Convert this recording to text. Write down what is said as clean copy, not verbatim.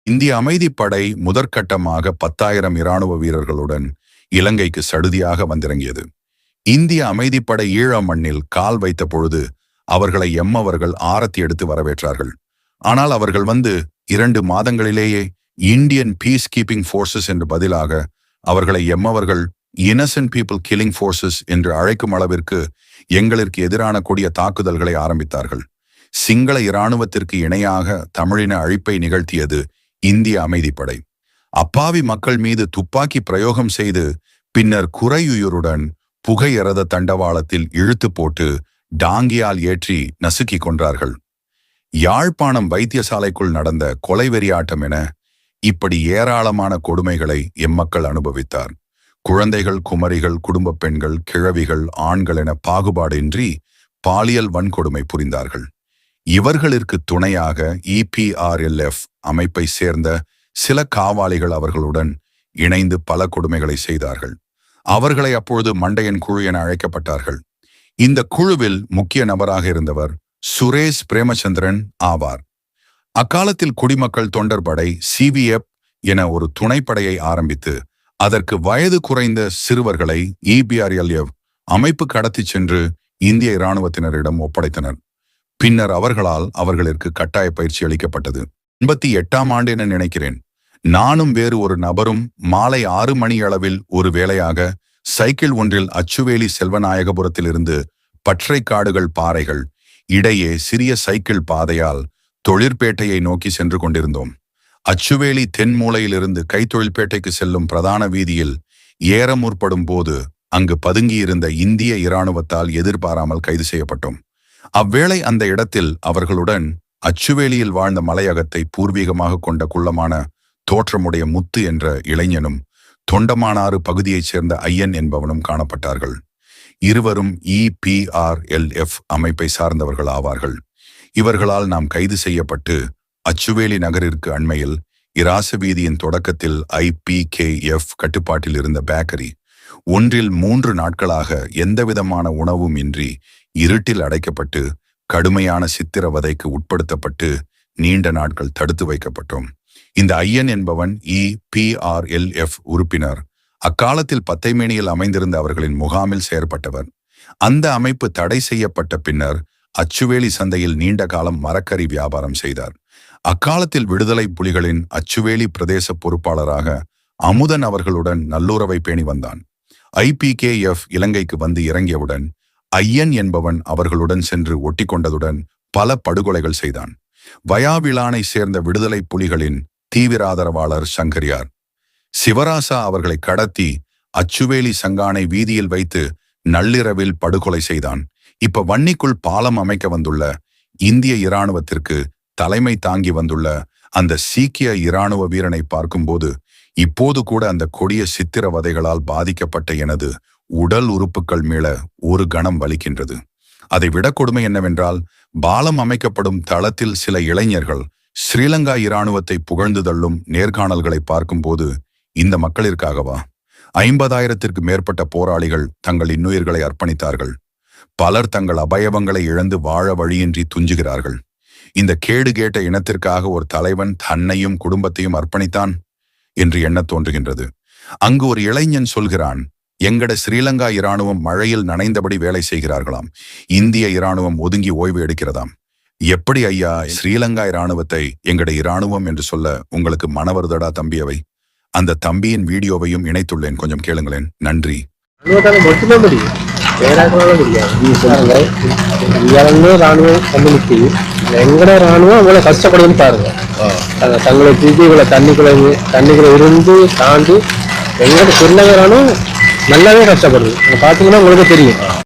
இந்திய அமைதிப்படை முதற்கட்டமாக 10,000 இராணுவ வீரர்களுடன் இலங்கைக்கு சடுதியாக வந்திறங்கியது. இந்திய அமைதிப்படை ஈழ மண்ணில் கால் வைத்த பொழுது அவர்களை எம்மவர்கள் ஆரத்தி எடுத்து வரவேற்றார்கள். ஆனால் அவர்கள் வந்து 2 மாதங்களிலேயே இந்தியன் பீஸ் கீப்பிங் போர்சஸ் என்று பதிலாக அவர்களை எம்மவர்கள் இன்னசென்ட் பீப்புள் கில்லிங் போர்சஸ் என்று அழைக்கும் அளவிற்கு எங்களுக்கு எதிரான கொடிய தாக்குதல்களை ஆரம்பித்தார்கள். சிங்கள இராணுவத்திற்கு இணையாக தமிழின அழிப்பை நிகழ்த்தியது இந்திய அமைதிப்படை. அப்பாவி மக்கள் மீது துப்பாக்கி பிரயோகம் செய்து பின்னர் குறையுயிருடன் புகையறத தண்டவாளத்தில் இழுத்து போட்டு டாங்கியால் ஏற்றி நசுக்கி கொன்றார்கள். யாழ்ப்பாணம் வைத்தியசாலைக்குள் நடந்த கொலைவெறியாட்டம் என இப்படி ஏராளமான கொடுமைகளை எம்மக்கள் அனுபவித்தார். குழந்தைகள், குமரிகள், குடும்ப பெண்கள், கிழவிகள், ஆண்கள் என பாகுபாடின்றி பாலியல் வன்கொடுமை புரிந்தார்கள். இவர்களிற்கு துணையாக EPRLF அமைப்பை சேர்ந்த சில காவாலிகள் அவர்களுடன் இணைந்து பல கொடுமைகளை செய்தார்கள். அவர்களை அப்பொழுது மண்டையன் குழு என அழைக்கப்பட்டார்கள். இந்த குழுவில் முக்கிய நபராக இருந்தவர் சுரேஷ் பிரேமச்சந்திரன் ஆவார். அக்காலத்தில் குடிமக்கள் தொண்டர் படை CVF என ஒரு துணைப்படையை ஆரம்பித்து அதற்கு வயது குறைந்த சிறுவர்களை EPRLF அமைப்பு கடத்தி சென்று இந்திய இராணுவத்தினரிடம் ஒப்படைத்தனர். பின்னர் அவர்களுக்கு கட்டாய பயிற்சி அளிக்கப்பட்டது. 88ஆம் ஆண்டு என நினைக்கிறேன். நானும் வேறு ஒரு நபரும் மாலை 6 மணி அளவில் ஒரு வேளையாக சைக்கிள் ஒன்றில் அச்சுவேலி செல்வநாயகபுரத்திலிருந்து பற்றைக்காடுகள் பாறைகள் இடையே சிறிய சைக்கிள் பாதையால் தொழிற்பேட்டையை நோக்கி சென்று கொண்டிருந்தோம். அச்சுவேலி தென் மூலையிலிருந்து கைத்தொழில்பேட்டைக்கு செல்லும் பிரதான வீதியில் ஏற முற்படும் போது அங்கு பதுங்கியிருந்த இந்திய இராணுவத்தால் எதிர்பாராமல் கைது செய்யப்பட்டோம். அவ்வேளை அந்த இடத்தில் அவர்களுடன் அச்சுவேலியில் வாழ்ந்த மலையகத்தை பூர்வீகமாக கொண்ட குள்ளமான தோற்றமுடைய முத்து என்ற இளைஞனும் தொண்டமானாறு பகுதியைச் சேர்ந்த ஐயன் என்பவனும் காணப்பட்டார்கள். இருவரும் EPRLF அமைப்பை சார்ந்தவர்கள் ஆவார்கள். இவர்களால் நாம் கைது செய்யப்பட்டு அச்சுவேலி நகரிற்கு அண்மையில் இராச வீதியின் தொடக்கத்தில் IPKF கட்டுப்பாட்டில் இருந்த பேக்கரி ஒன்றில் 3 நாட்களாக எந்தவிதமான உணவும் இன்றி இருட்டில் அடைக்கப்பட்டு கடுமையான சித்திரவதைக்கு உட்படுத்தப்பட்டு நீண்ட நாட்கள் தடுத்து வைக்கப்பட்டோம். இந்த ஐயன் என்பவன் EPRLF உறுப்பினர். அக்காலத்தில் பத்தைமேனியில் அமைந்திருந்த அவர்களின் முகாமில் செயற்பட்டவர். அந்த அமைப்பு தடை செய்யப்பட்ட பின்னர் அச்சுவேலி சந்தையில் நீண்ட காலம் மரக்கறி வியாபாரம் செய்தார். அக்காலத்தில் விடுதலை புலிகளின் அச்சுவேலி பிரதேச பொறுப்பாளராக அமுதன் அவர்களுடன் நல்லுறவை பேணி வந்தான். IPKF இலங்கைக்கு வந்து இறங்கியவுடன் ஐயன் என்பவன் அவர்களுடன் சென்று ஒட்டி கொண்டதுடன் பல படுகொலைகள் செய்தான். வயாவிளானை சேர்ந்த விடுதலை புலிகளின் தீவிர ஆதரவாளர் சங்கரியார் சிவராசா அவர்களை கடத்தி அச்சுவேலி சங்கானை வீதியில் வைத்து நள்ளிரவில் படுகொலை செய்தான். இப்ப வன்னிக்குள் பாலம் அமைக்க வந்துள்ள இந்திய இராணுவத்திற்கு தலைமை தாங்கி வந்துள்ள அந்த சீக்கிய இராணுவ வீரனை பார்க்கும்போது இப்போது கூட அந்த கொடிய சித்திரவதைகளால் பாதிக்கப்பட்ட எனது உடல் உறுப்புகள் மீள ஒரு கணம் வலிக்கின்றது. அதை விட கொடுமை என்னவென்றால், பாலம் அமைக்கப்படும் தளத்தில் சில இளைஞர்கள் ஸ்ரீலங்கா இராணுவத்தை புகழ்ந்து தள்ளும் நேர்காணல்களை பார்க்கும்போது இந்த மக்களிற்காகவா 50,000த்திற்கு மேற்பட்ட போராளிகள் தங்கள் இன்னுயிர்களை அர்ப்பணித்தார்கள். பலர் தங்கள் அபயவங்களை இழந்து வாழ வழியின்றி துஞ்சுகிறார்கள். இந்த கேடு கேட்ட இனத்திற்காக ஒரு தலைவன் தன்னையும் குடும்பத்தையும் அர்ப்பணித்தான் என்று எண்ணத் தோன்றுகின்றது. அங்கு ஒரு இளைஞன் சொல்கிறான், எங்கட ஸ்ரீலங்கா இராணுவம் மழையில் நனைந்தபடி வேலை செய்கிறார்களாம், இந்திய இராணுவம் ஒதுங்கி ஓய்வு எடுக்கிறதாம். எப்படி ஐயா ஸ்ரீலங்கா இராணுவத்தை எங்கட இராணுவம் என்று சொல்ல உங்களுக்கு மனவருதடா தம்பியவை? அந்த தம்பியின் வீடியோவையும் இணைத்துள்ளேன், கொஞ்சம் கேளுங்களேன். நன்றி. எங்கட ராணுவம் அவ்வளவு கஷ்டப்படுதுன்னு பாருங்க. தங்களை தூக்கி இவ்வளவு தண்ணிக்குள்ள இருந்து தாண்டி எங்கட ஸ்ரீலங்கா ராணுவம் நல்லாவே கஷ்டப்படுது. பாத்தீங்கன்னா உங்களுக்கு தெரியும்.